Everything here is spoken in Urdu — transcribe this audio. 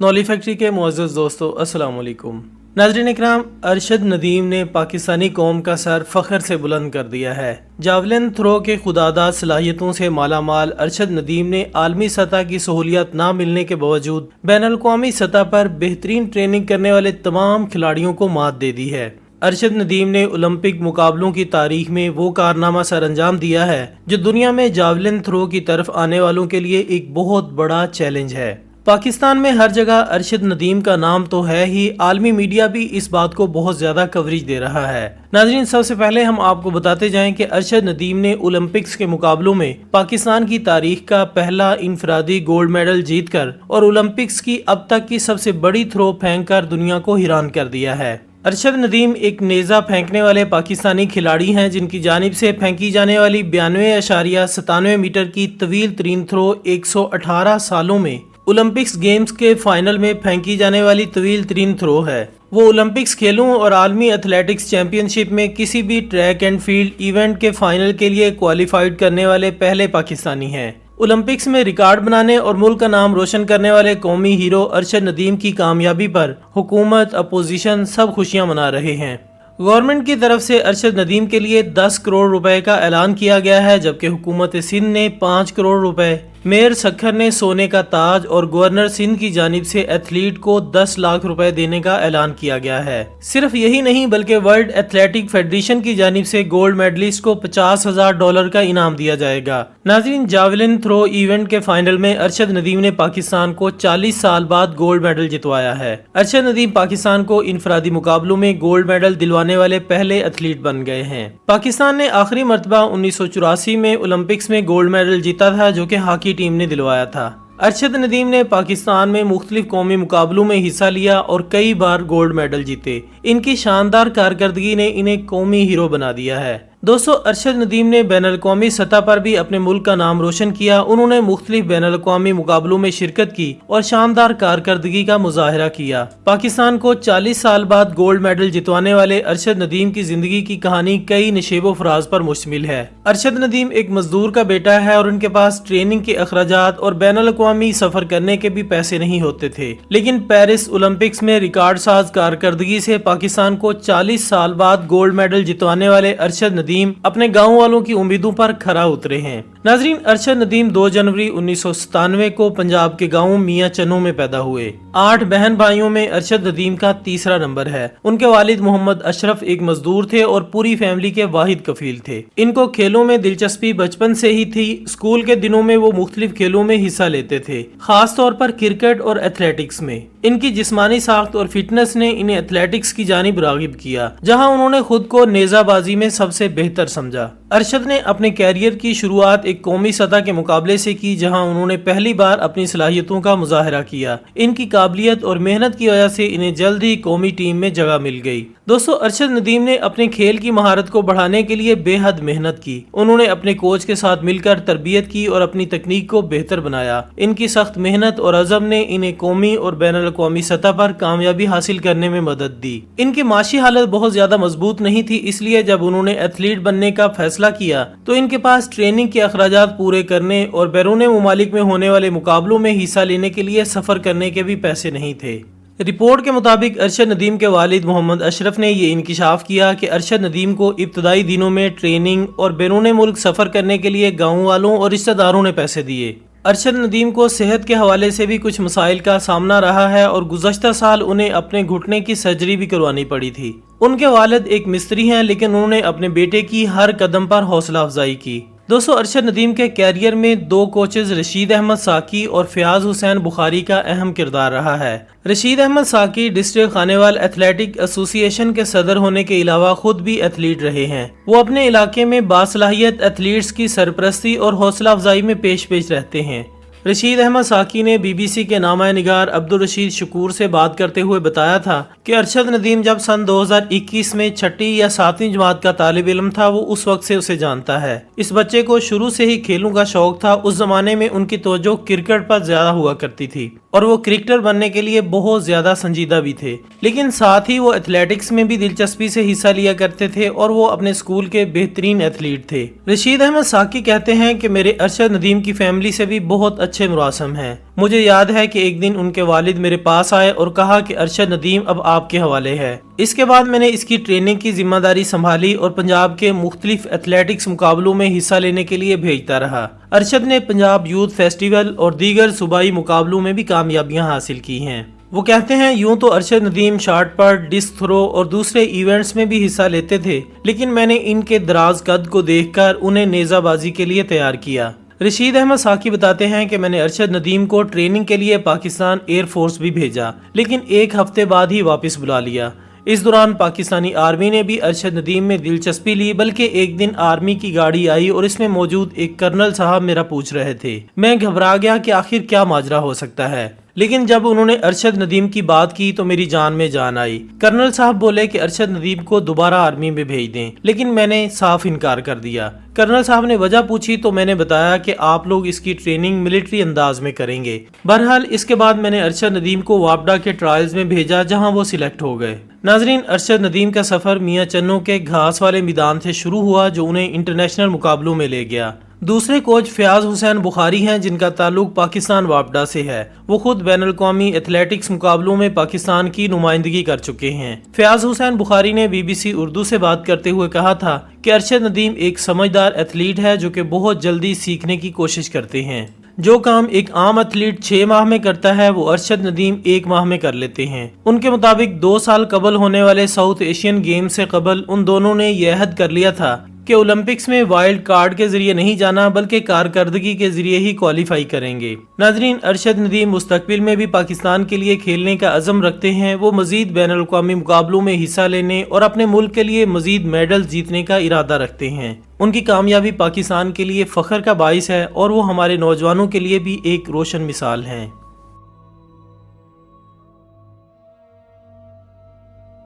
نولی فیکٹری کے معزز دوستو السلام علیکم۔ ناظرین اکرام، ارشد ندیم نے پاکستانی قوم کا سر فخر سے بلند کر دیا ہے۔ جاولن تھرو کے خداداد صلاحیتوں سے مالا مال ارشد ندیم نے عالمی سطح کی سہولیات نہ ملنے کے باوجود بین الاقوامی سطح پر بہترین ٹریننگ کرنے والے تمام کھلاڑیوں کو مات دے دی ہے۔ ارشد ندیم نے اولمپک مقابلوں کی تاریخ میں وہ کارنامہ سر انجام دیا ہے جو دنیا میں جاولن تھرو کی طرف آنے والوں کے لیے ایک بہت بڑا چیلنج ہے۔ پاکستان میں ہر جگہ ارشد ندیم کا نام تو ہے ہی، عالمی میڈیا بھی اس بات کو بہت زیادہ کوریج دے رہا ہے۔ ناظرین، سب سے پہلے ہم آپ کو بتاتے جائیں کہ ارشد ندیم نے اولمپکس کے مقابلوں میں پاکستان کی تاریخ کا پہلا انفرادی گولڈ میڈل جیت کر اور اولمپکس کی اب تک کی سب سے بڑی تھرو پھینک کر دنیا کو حیران کر دیا ہے۔ ارشد ندیم ایک نیزہ پھینکنے والے پاکستانی کھلاڑی ہیں جن کی جانب سے پھینکی جانے والی 92.97 میٹر کی طویل ترین تھرو 118 سالوں میں اولمپکس گیمز کے فائنل میں پھینکی جانے والی طویل ترین تھرو ہے۔ وہ اولمپکس کھیلوں اور عالمی ایتھلیٹکس چیمپئن شپ میں کسی بھی ٹریک اینڈ فیلڈ ایونٹ کے فائنل کے لیے کوالیفائیڈ کرنے والے پہلے پاکستانی ہیں۔ اولمپکس میں ریکارڈ بنانے اور ملک کا نام روشن کرنے والے قومی ہیرو ارشد ندیم کی کامیابی پر حکومت، اپوزیشن سب خوشیاں منا رہے ہیں۔ گورنمنٹ کی طرف سے ارشد ندیم کے لیے 10 کروڑ روپے کا اعلان کیا گیا ہے، جبکہ حکومت سندھ نے 5 کروڑ روپے، میئر سکھر نے سونے کا تاج اور گورنر سندھ کی جانب سے ایتھلیٹ کو 10 لاکھ روپے دینے کا اعلان کیا گیا ہے۔ صرف یہی نہیں بلکہ ورلڈ ایتھلیٹک فیڈریشن کی جانب سے گولڈ میڈلسٹ کو $50,000 کا انعام دیا جائے گا۔ ناظرین، جاولن تھرو ایونٹ کے فائنل میں ارشد ندیم نے پاکستان کو 40 سال بعد گولڈ میڈل جتوایا ہے۔ ارشد ندیم پاکستان کو انفرادی مقابلوں میں گولڈ میڈل دلوانے والے پہلے ایتھلیٹ بن گئے ہیں۔ پاکستان نے آخری مرتبہ 1984 میں اولمپکس میں گولڈ میڈل جیتا تھا، جو کہ ہاکی ٹیم نے دلوایا تھا۔ ارشد ندیم نے پاکستان میں مختلف قومی مقابلوں میں حصہ لیا اور کئی بار گولڈ میڈل جیتے۔ ان کی شاندار کارکردگی نے انہیں قومی ہیرو بنا دیا ہے۔ دوستو، ارشد ندیم نے بین الاقوامی سطح پر بھی اپنے ملک کا نام روشن کیا۔ انہوں نے مختلف بین الاقوامی مقابلوں میں شرکت کی اور شاندار کارکردگی کا مظاہرہ کیا۔ پاکستان کو 40 سال بعد گولڈ میڈل جتوانے والے ارشد ندیم کی زندگی کی کہانی کئی نشیب و فراز پر مشتمل ہے۔ ارشد ندیم ایک مزدور کا بیٹا ہے اور ان کے پاس ٹریننگ کے اخراجات اور بین الاقوامی سفر کرنے کے بھی پیسے نہیں ہوتے تھے، لیکن پیرس اولمپکس میں ریکارڈ ساز کارکردگی سے پاکستان کو 40 سال بعد گولڈ میڈل جتوانے والے ارشد ندیم اپنے گاؤں والوں کی امیدوں پر کھرا اترے ہیں۔ ناظرین، ارشد ندیم 2 جنوری 1997 کو پنجاب کے گاؤں میاں چنوں میں پیدا ہوئے۔ 8 بہن بھائیوں میں ارشد ندیم کا تیسرا نمبر ہے۔ ان کے والد محمد اشرف ایک مزدور تھے اور پوری فیملی کے واحد کفیل تھے۔ ان کو کھیلوں میں دلچسپی بچپن سے ہی تھی۔ اسکول کے دنوں میں وہ مختلف کھیلوں میں حصہ لیتے تھے، خاص طور پر کرکٹ اور ایتھلیٹکس میں۔ ان کی جسمانی ساخت اور فٹنس نے انہیں ایتھلیٹکس کی جانب راغب کیا، جہاں انہوں نے خود کو نیزہ بازی میں سب سے بہتر سمجھا۔ ارشد نے اپنے کیریئر کی شروعات ایک قومی سطح کے مقابلے سے کی، جہاں انہوں نے پہلی بار اپنی صلاحیتوں کا مظاہرہ کیا۔ ان کی قابلیت اور محنت کی وجہ سے انہیں جلد ہی قومی ٹیم میں جگہ مل گئی۔ دوستو، ارشد ندیم نے اپنے کھیل کی مہارت کو بڑھانے کے لیے بے حد محنت کی۔ انہوں نے اپنے کوچ کے ساتھ مل کر تربیت کی اور اپنی تکنیک کو بہتر بنایا۔ ان کی سخت محنت اور عزم نے انہیں قومی اور بین الاقوامی سطح پر کامیابی حاصل کرنے میں مدد دی۔ ان کی معاشی حالت بہت زیادہ مضبوط نہیں تھی، اس لیے جب انہوں نے ایتھلیٹ بننے کا فیصلہ کیا تو ان کے پاس ٹریننگ کے اخراجات پورے کرنے اور بیرون ممالک میں ہونے والے مقابلوں میں حصہ لینے کے لیے سفر کرنے کے بھی پیسے نہیں تھے۔ رپورٹ کے مطابق ارشد ندیم کے والد محمد اشرف نے یہ انکشاف کیا کہ ارشد ندیم کو ابتدائی دنوں میں ٹریننگ اور بیرون ملک سفر کرنے کے لیے گاؤں والوں اور رشتہ داروں نے پیسے دیے۔ ارشد ندیم کو صحت کے حوالے سے بھی کچھ مسائل کا سامنا رہا ہے اور گزشتہ سال انہیں اپنے گھٹنے کی سرجری بھی کروانی پڑی تھی۔ ان کے والد ایک مستری ہیں، لیکن انہوں نے اپنے بیٹے کی ہر قدم پر حوصلہ افزائی کی۔ دوستو، ارشد ندیم کے کیریئر میں 2 کوچز رشید احمد ساکی اور فیاض حسین بخاری کا اہم کردار رہا ہے۔ رشید احمد ساکی ڈسٹرکٹ خانیوال ایتھلیٹک ایسوسی ایشن کے صدر ہونے کے علاوہ خود بھی ایتھلیٹ رہے ہیں۔ وہ اپنے علاقے میں باصلاحیت ایتھلیٹس کی سرپرستی اور حوصلہ افزائی میں پیش رہتے ہیں۔ رشید احمد ساکی نے BBC کے نامہ نگار عبدالرشید شکور سے بات کرتے ہوئے بتایا تھا کہ ارشد ندیم جب سن 2021 میں 6ٹھی یا 7ویں جماعت کا طالب علم تھا، وہ اس وقت سے اسے جانتا ہے۔ اس بچے کو شروع سے ہی کھیلوں کا شوق تھا۔ اس زمانے میں ان کی توجہ کرکٹ پر زیادہ ہوا کرتی تھی اور وہ کرکٹر بننے کے لیے بہت زیادہ سنجیدہ بھی تھے، لیکن ساتھ ہی وہ ایتھلیٹکس میں بھی دلچسپی سے حصہ لیا کرتے تھے اور وہ اپنے اسکول کے بہترین ایتھلیٹ تھے۔ رشید احمد ساکی کہتے ہیں کہ میرے ارشد ندیم کی فیملی سے بھی بہت اچھے مراسم ہیں۔ مجھے یاد ہے کہ ایک دن ان کے والد میرے پاس آئے اور کہا کہ ارشد ندیم اب آپ کے حوالے ہے۔ اس کے بعد میں نے اس کی ٹریننگ کی ذمہ داری سنبھالی اور پنجاب کے مختلف ایتھلیٹکس مقابلوں میں حصہ لینے کے لیے بھیجتا رہا۔ ارشد نے پنجاب یوتھ فیسٹیول اور دیگر صوبائی مقابلوں میں بھی کامیابیاں حاصل کی ہیں۔ وہ کہتے ہیں یوں تو ارشد ندیم شارٹ پٹ، ڈسک تھرو اور دوسرے ایونٹس میں بھی حصہ لیتے تھے، لیکن میں نے ان کے دراز قد کو دیکھ کر انہیں نیزہ بازی کے لیے تیار کیا۔ رشید احمد ساکی بتاتے ہیں کہ میں نے ارشد ندیم کو ٹریننگ کے لیے پاکستان ایئر فورس بھی بھیجا، لیکن ایک ہفتے بعد ہی واپس بلا لیا۔ اس دوران پاکستانی آرمی نے بھی ارشد ندیم میں دلچسپی لی، بلکہ ایک دن آرمی کی گاڑی آئی اور اس میں موجود ایک کرنل صاحب میرا پوچھ رہے تھے۔ میں گھبرا گیا کہ آخر کیا ماجرا ہو سکتا ہے، لیکن جب انہوں نے ارشد ندیم کی بات کی تو میری جان میں جان آئی۔ کرنل صاحب بولے کہ ارشد ندیم کو دوبارہ آرمی میں بھیج دیں، لیکن میں نے صاف انکار کر دیا۔ کرنل صاحب نے وجہ پوچھی تو میں نے بتایا کہ آپ لوگ اس کی ٹریننگ ملٹری انداز میں کریں گے۔ بہرحال اس کے بعد میں نے ارشد ندیم کو وابڈا کے ٹرائلز میں بھیجا، جہاں وہ سلیکٹ ہو گئے۔ ناظرین، ارشد ندیم کا سفر میاں چنوں کے گھاس والے میدان سے شروع ہوا، جو انہیں انٹرنیشنل مقابلوں میں لے گیا۔ دوسرے کوچ فیاض حسین بخاری ہیں، جن کا تعلق پاکستان وابڈا سے ہے۔ وہ خود بین الاقوامی ایتھلیٹکس مقابلوں میں پاکستان کی نمائندگی کر چکے ہیں۔ فیاض حسین بخاری نے BBC اردو سے بات کرتے ہوئے کہا تھا کہ ارشد ندیم ایک سمجھدار ایتھلیٹ ہے جو کہ بہت جلدی سیکھنے کی کوشش کرتے ہیں۔ جو کام ایک عام ایتھلیٹ 6 ماہ میں کرتا ہے وہ ارشد ندیم 1 ماہ میں کر لیتے ہیں۔ ان کے مطابق 2 سال قبل ہونے والے ساؤتھ ایشین گیم سے قبل ان دونوں نے یہ عہد کر لیا تھا کہ اولمپکس میں وائلڈ کارڈ کے ذریعے نہیں جانا بلکہ کارکردگی کے ذریعے ہی کوالیفائی کریں گے۔ ناظرین، ارشد ندیم مستقبل میں بھی پاکستان کے لیے کھیلنے کا عزم رکھتے ہیں۔ وہ مزید بین الاقوامی مقابلوں میں حصہ لینے اور اپنے ملک کے لیے مزید میڈل جیتنے کا ارادہ رکھتے ہیں۔ ان کی کامیابی پاکستان کے لیے فخر کا باعث ہے اور وہ ہمارے نوجوانوں کے لیے بھی ایک روشن مثال ہیں۔